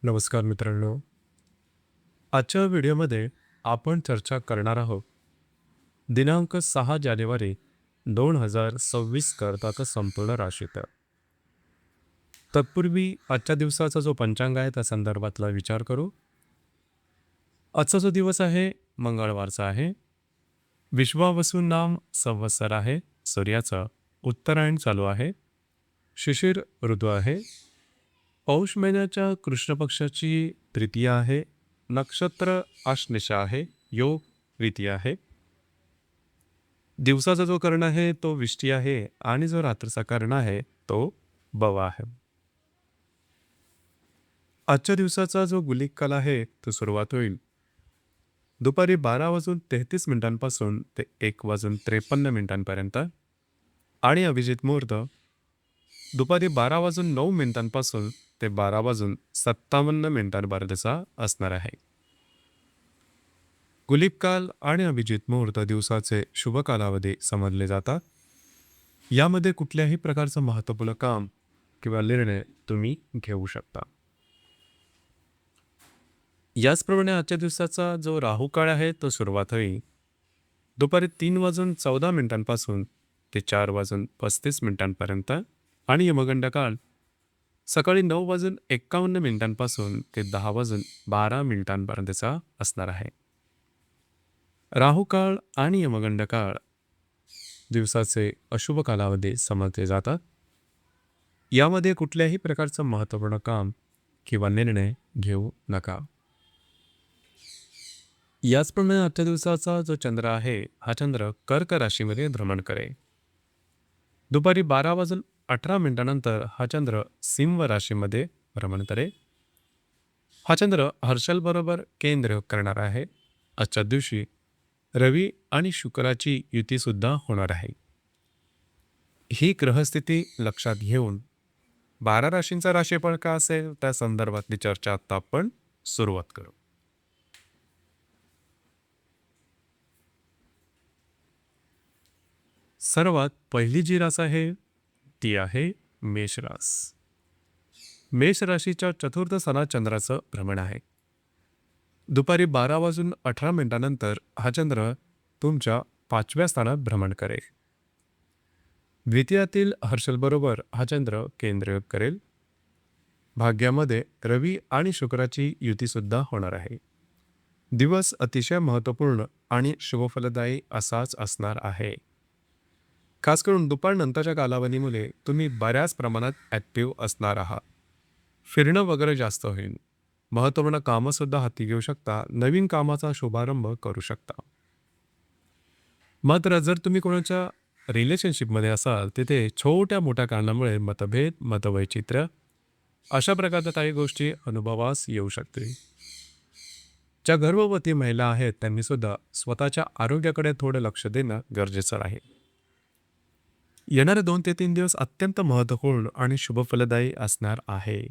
नमस्कार मित्रांनो. आजच्या व्हिडिओमध्ये आपण चर्चा करणार आहोत दिनांक 6 जानेवारी 2026 करताचा संपूर्ण राशीचा. तत्पूर्वी आजच्या दिवसाचा जो पंचांग आहे त्या संदर्भातला विचार करू. आजचा जो दिवस आहे मंगळवारचा आहे. विश्वावसू नाम संवत्सर आहे. सूर्याचा उत्तरायण चालू आहे. शिशिर ऋतू आहे. पौष महिन्याच्या कृष्ण पक्षाची तृतीया आहे. नक्षत्र आश्लेषा आहे. योग द्वितीय आहे. दिवसाचा जो कर्ण आहे तो विष्टी आहे आणि जो रात्रीचा कर्ण आहे तो बवा आहे. आजच्या दिवसाचा जो गुलिक काल आहे तो सुरुवात होईल दुपारी 12:33 ते 1:53 आणि अभिजित मुहूर्त दुपारी 12:09 ते 12:57 असणार आहे. गुलिक काल आणि अभिजित मुहूर्त दिवसाचे शुभ कालावधी समजले जातात. यामध्ये कुठल्याही प्रकारचं महत्त्वपूर्ण काम किंवा निर्णय तुम्ही घेऊ शकता. याचप्रमाणे आजच्या दिवसाचा जो राहू काळ आहे तो सुरुवात होईल दुपारी 3:14 ते 4:35 आणि यमगंड काळ सकाळी 9:51 ते 10:12 असणार आहे. राहू काळ आणि यमगंड काळ दिवसाचे अशुभ कालावधी समजले जातात. यामध्ये कुठल्याही प्रकारचं महत्त्वपूर्ण काम किंवा निर्णय घेऊ नका. याचप्रमाणे आजच्या दिवसाचा जो चंद्र आहे हा चंद्र कर्क राशीमध्ये भ्रमण करेल. दुपारी 12:18 हा चंद्र सिंह राशीमध्ये भ्रमण करेल. हा चंद्र हर्षल बरोबर केंद्र करणार आहे. आजच्या दिवशी रवी आणि शुक्राची युती सुद्धा होणार आहे. ही ग्रहस्थिती लक्षात घेऊन 12 राशींचा राशीफळ का असेल त्या संदर्भातली चर्चा आता आपण सुरुवात करू. सर्वात पहिली जी रास आहे ती आहे मेष रास. मेष राशीच्या चतुर्थ स्थानात चंद्राचं भ्रमण आहे. दुपारी 12:18 हा चंद्र तुमच्या 5व्या स्थानात भ्रमण करेल. द्वितीयातील हर्षल बरोबर हा चंद्र केंद्रयोग करेल. भाग्यामध्ये रवी आणि शुक्राची युती सुद्धा होणार आहे. दिवस अतिशय महत्त्वपूर्ण आणि शुभफलदायी असाच असणार आहे. खास करून दुपारनंतरच्या कालावधीमुळे तुम्ही बऱ्याच प्रमाणात ॲक्टिव्ह असणार आहात. फिरणं वगैरे जास्त होईल. महत्त्वपूर्ण कामंसुद्धा हाती घेऊ शकता. नवीन कामाचा शुभारंभ करू शकता. मात्र जर तुम्ही कोणाच्या रिलेशनशिपमध्ये असाल तिथे छोट्या मोठ्या कारणामुळे मतभेद मतवैचित्र्य अशा प्रकारच्या काही गोष्टी अनुभवास येऊ शकतील. ज्या गर्भवती महिला आहेत त्यांनी सुद्धा स्वतःच्या आरोग्याकडे थोडं लक्ष देणं गरजेचं आहे. येणारे 2 ते 3 दिवस अत्यंत महत्त्वपूर्ण आणि शुभफलदायी असणार आहे.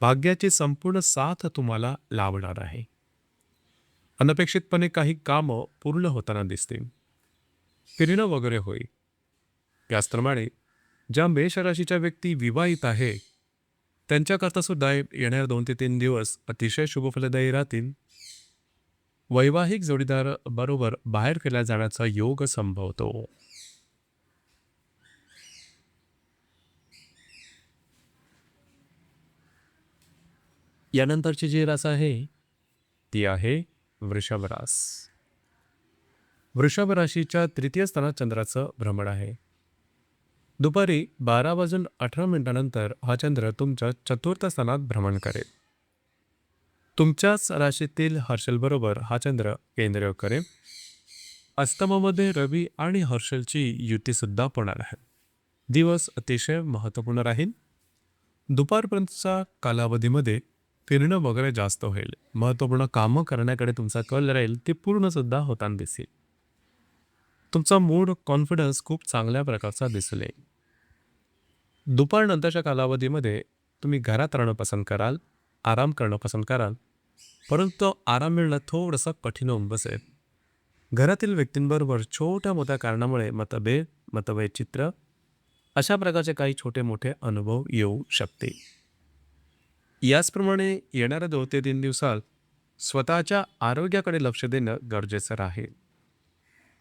भाग्याची संपूर्ण साथ तुम्हाला लाभणार आहे. अनपेक्षितपणे काही कामं पूर्ण होताना दिसतील. फिरणं वगैरे होईल. याचप्रमाणे ज्या मेष राशीच्या व्यक्ती विवाहित आहे त्यांच्याकरता सुद्धा येणारे 2 ते 3 दिवस अतिशय शुभफलदायी राहतील. वैवाहिक जोडीदार बरोबर बाहेर केला जाण्याचा योग संभवतो. यानंतरची जी रास आहे ती आहे वृषभ रास. वृषभ राशीच्या तृतीय स्थानात चंद्राचं भ्रमण आहे. दुपारी 12:18 हा चंद्र तुमच्या चतुर्थ स्थानात भ्रमण करेल. तुमच्याच राशीतील हर्षल बरोबर हा चंद्र केंद्रयोग करेल. अस्तमामध्ये रवी आणि हर्षलची युती सुद्धा होणार आहे. दिवस अतिशय महत्त्वपूर्ण राहील. दुपारपर्यंतच्या कालावधीमध्ये फिरणं वगैरे जास्त होईल. महत्त्वपूर्ण कामं करण्याकडे तुमचा कल राहील ते पूर्णसुद्धा होताना दिसेल. तुमचा मूड कॉन्फिडन्स खूप चांगल्या प्रकारचा दिसेल. दुपारनंतरच्या कालावधीमध्ये तुम्ही घरात राहणं पसंत कराल, आराम करणं पसंत कराल, परंतु आराम मिळणं थोडंसं कठीण होऊन बसेल. घरातील व्यक्तींबरोबर छोट्या मोठ्या कारणामुळे मतभेद मतवैचित्र्य अशा प्रकारचे काही छोटे मोठे अनुभव येऊ शकते. याचप्रमाणे येणाऱ्या 2 ते 3 दिवसात स्वतःच्या आरोग्याकडे लक्ष देणं गरजेचं राहील.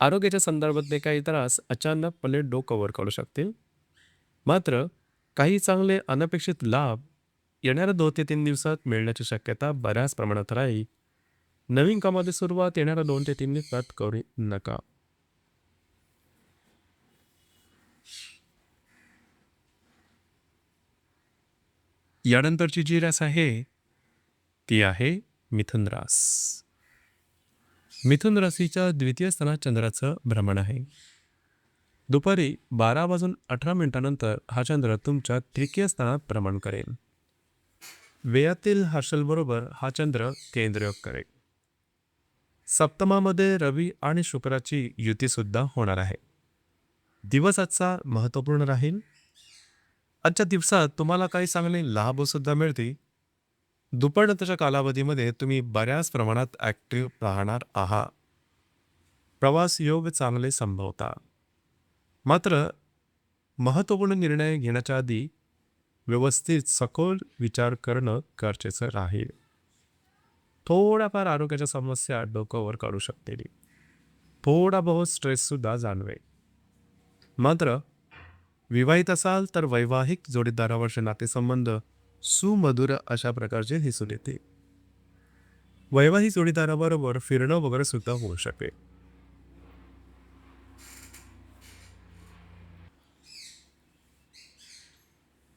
आरोग्याच्या संदर्भातले काही त्रास अचानकपणे डोकं वर काढू शकतील. मात्र काही चांगले अनपेक्षित लाभ येणाऱ्या 2 ते 3 दिवसात मिळण्याची शक्यता बऱ्याच प्रमाणात राहील. नवीन कामाची सुरुवात येणाऱ्या 2 ते 3 दिवसात करू नका. यानंतरची जी रास आहे ती आहे मिथुन रास. मिथुन राशीच्या द्वितीय स्थानात चंद्राचं भ्रमण आहे. दुपारी 12 वाजून 18 मिनिटांनंतर हा चंद्र तुमच्या तृतीय स्थानात भ्रमण करेल. व्ययातील हर्षलबरोबर हा चंद्र केंद्रयोग करेल. सप्तमामध्ये रवी आणि शुक्राची युती सुद्धा होणार आहे. दिवस आजचा महत्त्वपूर्ण राहील. आजच्या दिवसात तुम्हाला काही चांगले लाभ सुद्धा मिळतील. दुपारनंतरच्या कालावधीमध्ये तुम्ही बऱ्याच प्रमाणात ॲक्टिव्ह राहणार आहात. प्रवास योग चांगले संभवता. मात्र महत्त्वपूर्ण निर्णय घेण्याच्या आधी व्यवस्थित सखोल विचार करणं गरजेचं राहील. थोड्याफार आरोग्याच्या समस्या डोक्यावर काढू शकतील. थोडा बहुत स्ट्रेससुद्धा जाणवेल. मात्र विवाहित असाल तर वैवाहिक जोडीदारावरचे नातेसंबंध सुमधुर अशा प्रकारचे दिसून येते. वैवाहिक जोडीदाराबरोबर फिरणं वगैरे सुद्धा होऊ शकेल.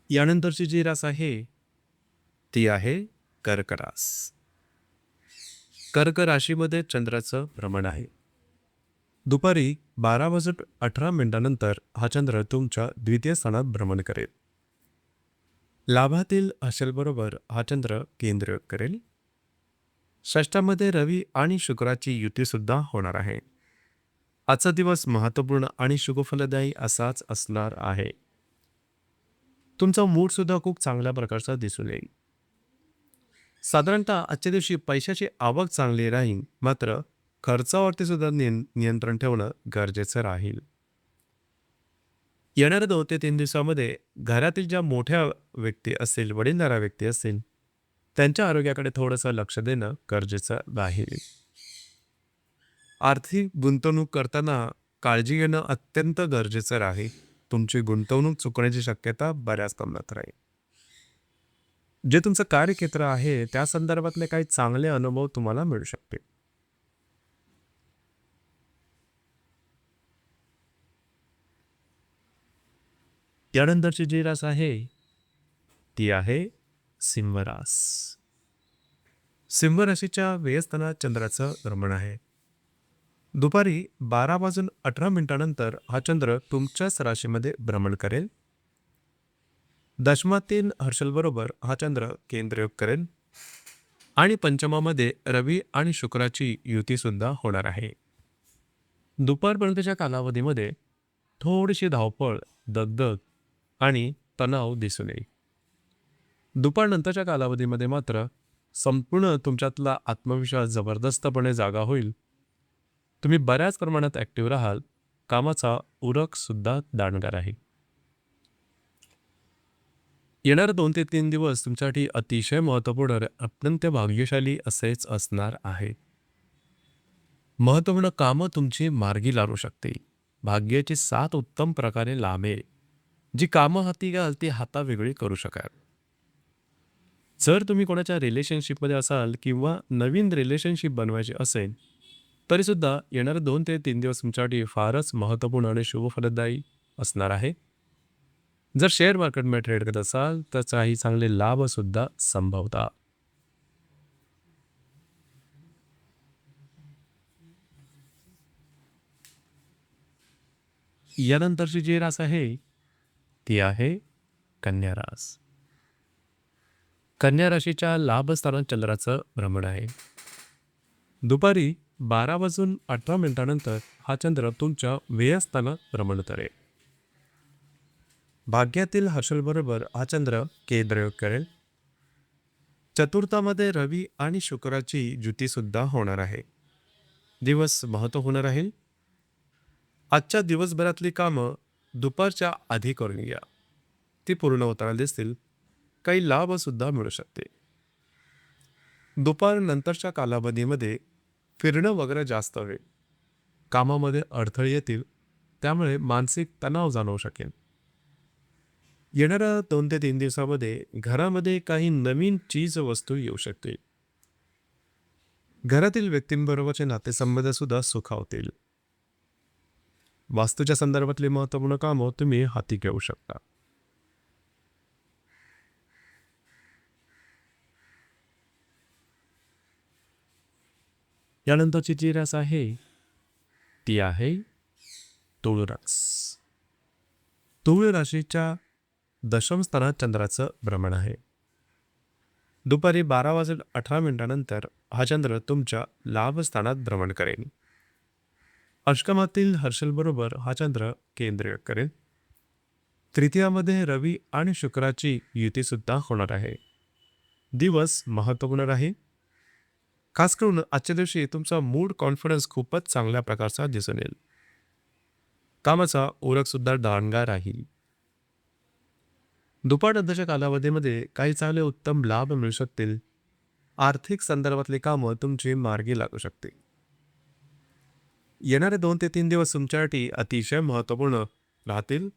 यानंतरची जी रास आहे ती आहे कर्क रास. कर्क राशीमध्ये चंद्राचं भ्रमण आहे. दुपारी 12 वाजून 18 मिनिटांनंतर हा चंद्र तुमच्या द्वितीय स्थानात भ्रमण करेल. लाभातील असेलबरोबर हा चंद्र केंद्रयोग करेल. षष्ठामध्ये रवी आणि शुक्राची युती सुद्धा होणार आहे. आजचा दिवस महत्त्वपूर्ण आणि शुभफलदायी असाच असणार आहे. तुमचा मूड सुद्धा खूप चांगल्या प्रकारचा दिसून येईल. साधारणतः आजच्या दिवशी पैशाची आवक चांगली राहील. मात्र खर्चावरती सुद्धा नियंत्रण ठेवणं गरजेचं राहील. येणाऱ्या 2 ते 3 दिवसामध्ये घरातील ज्या मोठ्या व्यक्ती असतील, वडीलधाऱ्या व्यक्ती असतील, त्यांच्या आरोग्याकडे थोडंसं लक्ष देणं गरजेचं राहील. आर्थिक गुंतवणूक करताना काळजी घेणं अत्यंत गरजेचं राहील. तुमची गुंतवणूक चुकण्याची शक्यता बऱ्याच प्रमाणात राहील. जे तुमचं कार्यक्षेत्र आहे त्या संदर्भातले काही चांगले अनुभव तुम्हाला मिळू शकतील. त्यानंतरची जी रास आहे ती आहे सिंह रास. सिंह राशीच्या व्ययस्थानात चंद्राचं भ्रमण आहे. दुपारी 12 वाजून 18 मिनिटांनंतर हा चंद्र तुमच्याच राशीमध्ये भ्रमण करेल. दशमातील हर्षलबरोबर हा चंद्र केंद्रयोग करेल आणि पंचमामध्ये रवी आणि शुक्राची युती सुद्धा होणार आहे. दुपारपर्यंतच्या कालावधीमध्ये थोडीशी धावपळ, दगदग आणि तणाव दिसून येईल. दुपारनंतरच्या कालावधीमध्ये मात्र संपूर्ण तुमच्यातला आत्मविश्वास जबरदस्तपणे जागा होईल. तुम्ही बऱ्याच प्रमाणात ॲक्टिव्ह राहाल. कामाचा उरक सुद्धा दांडगा राहील. येणारे 2 ते 3 दिवस तुमच्यासाठी अतिशय महत्त्वपूर्ण, अत्यंत भाग्यशाली असेच असणार आहे. महत्त्वपूर्ण कामं तुमची मार्गी लागू शकतील. भाग्याची साथ उत्तम प्रकारे लाभेल. जी कामं हाती घ्याल ती हातावेगळी करू शकाल. जर तुम्ही कोणाच्या रिलेशनशिपमध्ये असाल किंवा नवीन रिलेशनशिप बनवायची असेल तरीसुद्धा येणारे 2 ते 3 दिवस तुमच्यासाठी फारच महत्त्वपूर्ण आणि शुभफलदायी असणार आहे. जर शेअर मार्केटमध्ये ट्रेड करत असाल तर काही चांगले लाभ सुद्धा संभवता. यानंतरची जी रास आहे ती आहे कन्या रास. कन्या राशीच्या लाभस्थानात चंद्राचं भ्रमण आहे. दुपारी 12 वाजून 18 मिनिटांनंतर हा चंद्र तुमच्या व्ययस्थानात भ्रमण करेल. भाग्यातील हर्षलबरोबर हा चंद्र केंद्रयोग करेल. चतुर्थामध्ये रवी आणि शुक्राची युती सुद्धा होणार आहे. दिवस महत्त्वपूर्ण राहील. आजच्या दिवसभरातली कामं दुपारच्या आधी करून घ्या. ती पूर्ण होताना दिसतील. काही लाभ सुद्धा मिळू शकते. दुपार नंतरच्या कालावधीमध्ये फिरणं वगैरे जास्त होईल. कामामध्ये अडथळे येतील, त्यामुळे मानसिक तणाव जाणवू शकेल. येणाऱ्या 2 ते 3 दिवसामध्ये घरामध्ये काही नवीन चीज वस्तू येऊ शकतील. घरातील व्यक्तींबरोबरचे नातेसंबंध सुद्धा सुखावतील. वास्तूच्या संदर्भातली महत्त्वपूर्ण कामं तुम्ही हाती घेऊ शकता. यानंतरची जी रास आहे ती आहे तुळ रास. तुळ राशीच्या दशम स्थानात चंद्राचं भ्रमण आहे. दुपारी 12 वाजून 18 मिनिटानंतर हा चंद्र तुमच्या लाभ स्थानात भ्रमण करेल. अष्टमातील हर्षलबरोबर हा चंद्र केंद्रीय करेल. तृतीयामध्ये रवी आणि शुक्राची युती सुद्धा होणार आहे. दिवस महत्त्वपूर्ण राहील. खास करून आजच्या दिवशी तुमचा मूड कॉन्फिडन्स खूपच चांगल्या प्रकारचा दिसून येईल. कामाचा ओळख सुद्धा डांगा राहील. दुपारनंतरच्या कालावधीमध्ये काही चांगले उत्तम लाभ मिळू शकतील. आर्थिक संदर्भातली कामं तुमची मार्गी लागू शकते. येणारे 2 ते 3 दिवस तुमच्यासाठी अतिशय महत्त्वपूर्ण राहतील.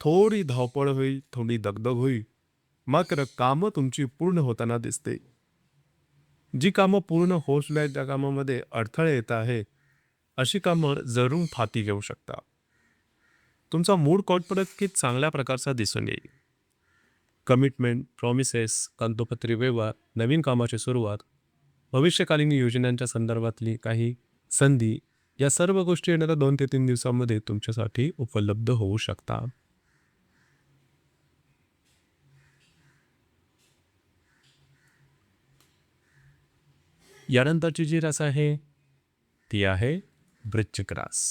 थोडी धावपळ होईल, थोडी दगदग होईल, मात्र कामं तुमची पूर्ण होताना दिसते. जी कामं पूर्ण होत नाहीत त्या कामामध्ये अडथळे येत आहे, अशी कामं जरूर हाती घेऊ शकता. तुमचा मूड कॉन्फिडन्स की चांगल्या प्रकारचा दिसून येईल. कमिटमेंट, प्रॉमिसेस, कागदोपत्री व्यवहार, नवीन कामाची सुरुवात, भविष्यकालीन योजनांच्या संदर्भातली काही संधी, या सर्व गोष्टी येणाऱ्या 2 ते 3 दिवसांमध्ये तुमच्यासाठी उपलब्ध होऊ शकता. यानंतरची जी रास आहे ती आहे वृश्चिक रास.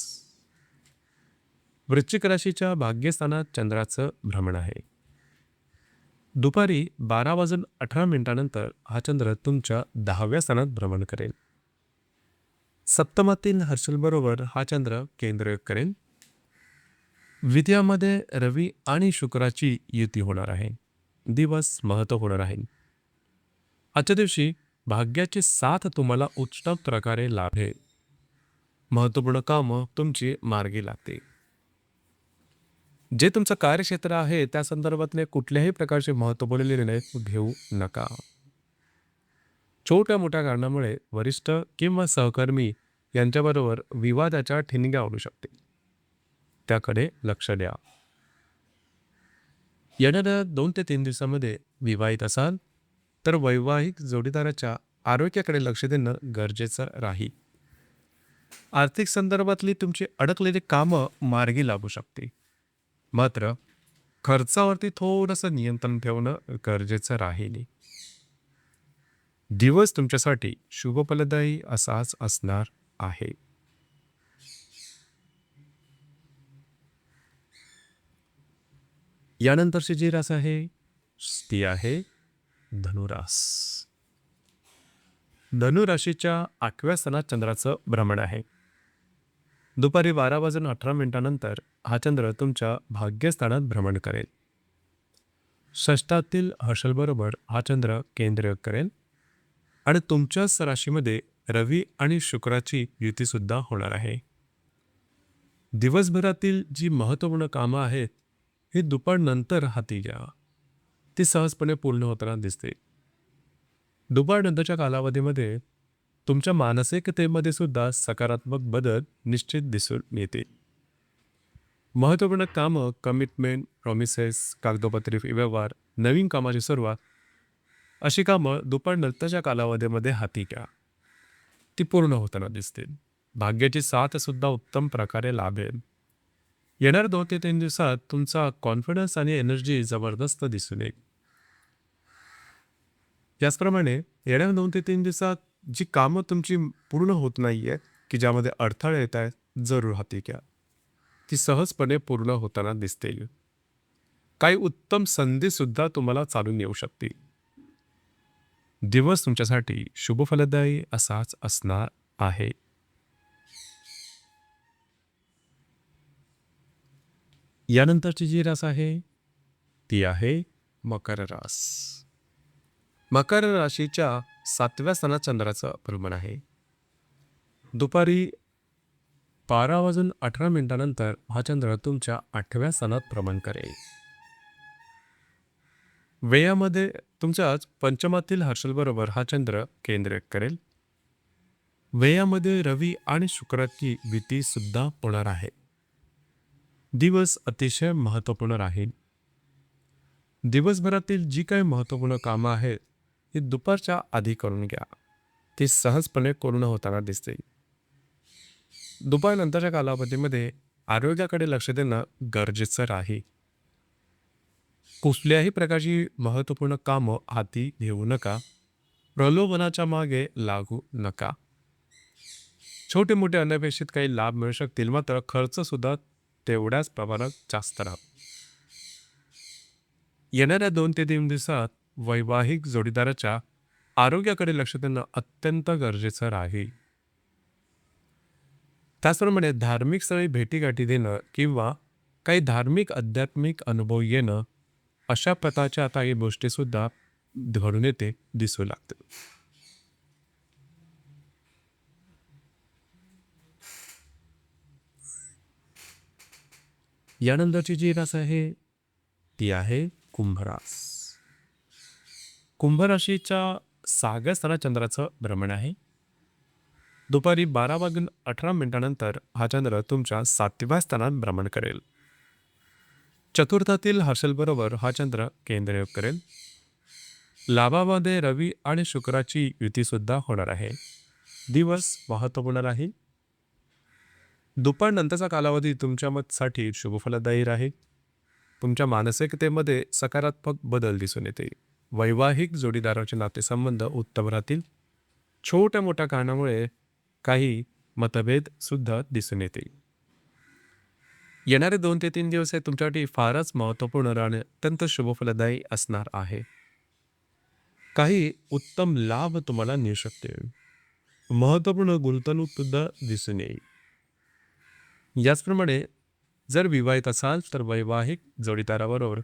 वृश्चिक राशीच्या भाग्यस्थानात चंद्राचं भ्रमण आहे. दुपारी 12 वाजून 18 मिनिटानंतर हा चंद्र तुमच्या 10व्या स्थानात भ्रमण करेल. सप्तमातील हर्षलबरोबर हा चंद्र केंद्र करेल. द्वितीयामध्ये रवी आणि शुक्राची युती होणार आहे. दिवस महत्त्वपूर्ण राहील. आजच्या दिवशी भाग्याची साथ तुम्हाला उत्तम प्रकारे लाभेल. महत्त्वपूर्ण कामं तुमची मार्गी लागते. जे तुमचं कार्यक्षेत्र आहे त्या संदर्भातले कुठल्याही प्रकारचे महत्त्वपूर्ण निर्णय घेऊ नका. छोट्या मोठ्या कारणामुळे वरिष्ठ किंवा सहकर्मी यांच्याबरोबर विवादाच्या ठिणग्या उडू शकते. त्याकडे लक्ष द्या. येणाऱ्या 2 ते 3 दिवसामध्ये विवाहित असाल तर वैवाहिक जोडीदाराच्या आरोग्याकडे लक्ष देणं गरजेचं राहील. आर्थिक संदर्भातली तुमची अडकलेली कामं मार्गी लागू शकते. मात्र खर्चावरती थोडंसं नियंत्रण ठेवणं गरजेचं राहील. दिवस तुमच्यासाठी शुभफलदायी असाच असणार आहे. यानंतरची जी रास आहे ती आहे धनुरास. धनुराशीच्या 8व्या स्थानात चंद्राचं भ्रमण आहे. दुपारी 12 वाजून 18 मिनिटानंतर हा चंद्र तुमच्या भाग्यस्थानात भ्रमण करेल. षष्ठातील हर्षलबरोबर हा चंद्र केंद्र करेल आणि तुमच्याच राशीमध्ये रवी आणि शुक्राची युतीसुद्धा होणार आहे. दिवसभरातील जी महत्त्वपूर्ण कामं आहेत ही दुपारनंतर हाती घ्या. ती सहजपणे पूर्ण होताना दिसते. दुपारनंतरच्या कालावधीमध्ये तुमच्या मानसिकतेमध्ये सुद्धा सकारात्मक बदल निश्चित दिसून येते. महत्त्वपूर्ण कामं, कमिटमेंट, प्रॉमिसेस, कागदोपत्री व्यवहार, नवीन कामाची सुरुवात, अशी कामं दुपारनंतरच्या कालावधीमध्ये हाती घ्या. ती पूर्ण होताना दिसतील. भाग्याची साथ सुद्धा उत्तम प्रकारे लाभेल. येणाऱ्या 2 ते 3 दिवसात तुमचा कॉन्फिडन्स आणि एनर्जी जबरदस्त दिसून येईल. त्याचप्रमाणे येणाऱ्या 2 ते 3 दिवसात जी कामं तुमची पूर्ण होत नाहीये, की ज्यामध्ये अडथळे येत आहेत, जरूर हाती घ्या. ती सहजपणे पूर्ण होताना दिसतील. काही उत्तम संधीसुद्धा तुम्हाला चालून येऊ शकतील. दिवस तुमच्यासाठी शुभफलदायी असाच असणार आहे. यानंतरची जी रास आहे ती आहे मकर रास. मकर राशीच्या 7व्या स्थानात चंद्राचं भ्रमण आहे. दुपारी 12:18 हा चंद्र तुमच्या 8व्या स्थानात भ्रमण करेल. व्ययामध्ये तुमच्याच पंचमातील हर्षलबरोबर हा चंद्र केंद्रित करेल. व्ययामध्ये रवी आणि शुक्राची युती सुद्धा होणार आहे. दिवस अतिशय महत्त्वपूर्ण राहील. दिवसभरातील जी काही महत्त्वपूर्ण कामं आहेत ती दुपारच्या आधी करून घ्या. ती सहजपणे पूर्ण होताना दिसते. दुपारनंतरच्या कालावधीमध्ये आरोग्याकडे लक्ष देणं गरजेचं राहील. कुठल्याही प्रकारची महत्त्वपूर्ण कामं हाती घेऊ नका. प्रलोभनाच्या मागे लागू नका. छोटे मोठे अनपेक्षित काही लाभ मिळू शकतील, मात्र खर्च सुद्धा तेवढ्याच प्रमाणात जास्त राहतो. येणाऱ्या 2 ते 3 दिवसात वैवाहिक जोडीदाराच्या आरोग्याकडे लक्ष देणं अत्यंत गरजेचं राहील. त्याचप्रमाणे धार्मिक स्थळी भेटीगाठी देणं किंवा काही धार्मिक आध्यात्मिक अनुभव येणं अशा प्रकारच्या काही गोष्टी सुद्धा घडून येते दिसू लागते. यानंतरची जी रास आहे ती आहे कुंभरास. कुंभ राशीच्या 6व्या स्थानात चंद्राचं भ्रमण आहे. दुपारी 12:18 हा चंद्र तुमच्या 7व्या स्थानात भ्रमण करेल. चतुर्थातील हर्षलबरोबर हा चंद्र केंद्रयोग करेल. लाभामध्ये रवी आणि शुक्राची युती सुद्धा होणार आहे. दिवस महत्त्वपूर्ण राहील. दुपारनंतरचा कालावधी तुमच्या मतासाठी शुभफलदायी राहील. तुमच्या मानसिकतेमध्ये सकारात्मक बदल दिसून येते. वैवाहिक जोडीदाराचे नातेसंबंध उत्तम राहतील. छोट्या मोठ्या कारणामुळे काही मतभेद सुद्धा दिसून येतील. येणारे 2 ते 3 दिवस हे तुमच्यासाठी फारच महत्त्वपूर्ण आणि अत्यंत शुभफलदायी असणार आहे. काही उत्तम लाभ तुम्हाला मिळू शकते. महत्त्वपूर्ण गुंतवणूक सुद्धा दिसून येईल. याचप्रमाणे जर विवाहित असाल तर वैवाहिक जोडीदाराबरोबर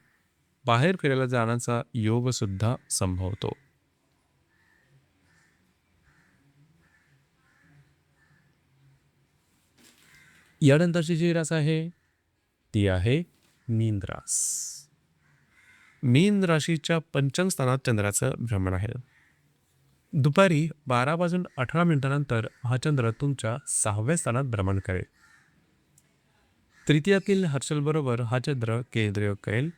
बाहेर फिरायला जाण्याचा योग सुद्धा संभवतो. यानंतरची जी रास आहे ती आहे मीन रास. मीन राशीच्या 5व्या स्थानात चंद्राचं भ्रमण आहे. दुपारी 12:18 हा चंद्र तुमच्या 6व्या स्थानात भ्रमण करेल. तृतीयातील हर्षलबरोबर हा चंद्र केंद्रयोग करेल.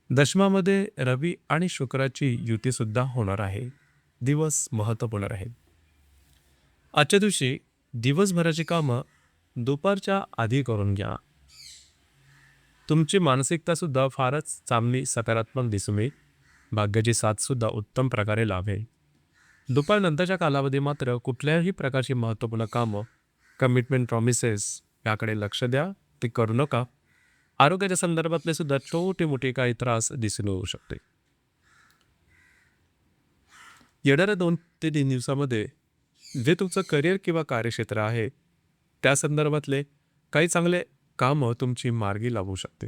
दशमामध्ये रवी आणि शुक्राची युती सुद्धा होणार आहे. दिवस महत्त्वपूर्ण राहील. आजच्या दिवशी दिवसभराची कामं दुपारच्या आधी करून घ्या. तुमची मानसिकता सुद्धा फारच चांगली सकारात्मक दिसून येईल. भाग्याची साथ सुद्धा उत्तम प्रकारे लाभेल. दुपारनंतरच्या कालावधी मात्र कुठल्याही प्रकारची महत्त्वपूर्ण कामं, कमिटमेंट, प्रॉमिसेस याकडे लक्ष द्या. ते करू नका. आरोग्याच्या संदर्भातले सुद्धा छोटे मोठे काही त्रास दिसून येऊ शकते. येणाऱ्या 2 ते 3 दिवसामध्ये जे तुमचं करिअर किंवा कार्यक्षेत्र आहे त्या संदर्भातले काही चांगले कामं तुमची मार्गी लागू शकते.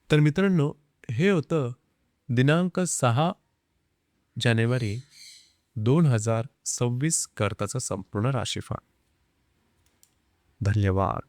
तर मित्रांनो, हे होतं दिनांक 6 जानेवारी 2026 करताचं संपूर्ण राशीफळ. धन्यवाद.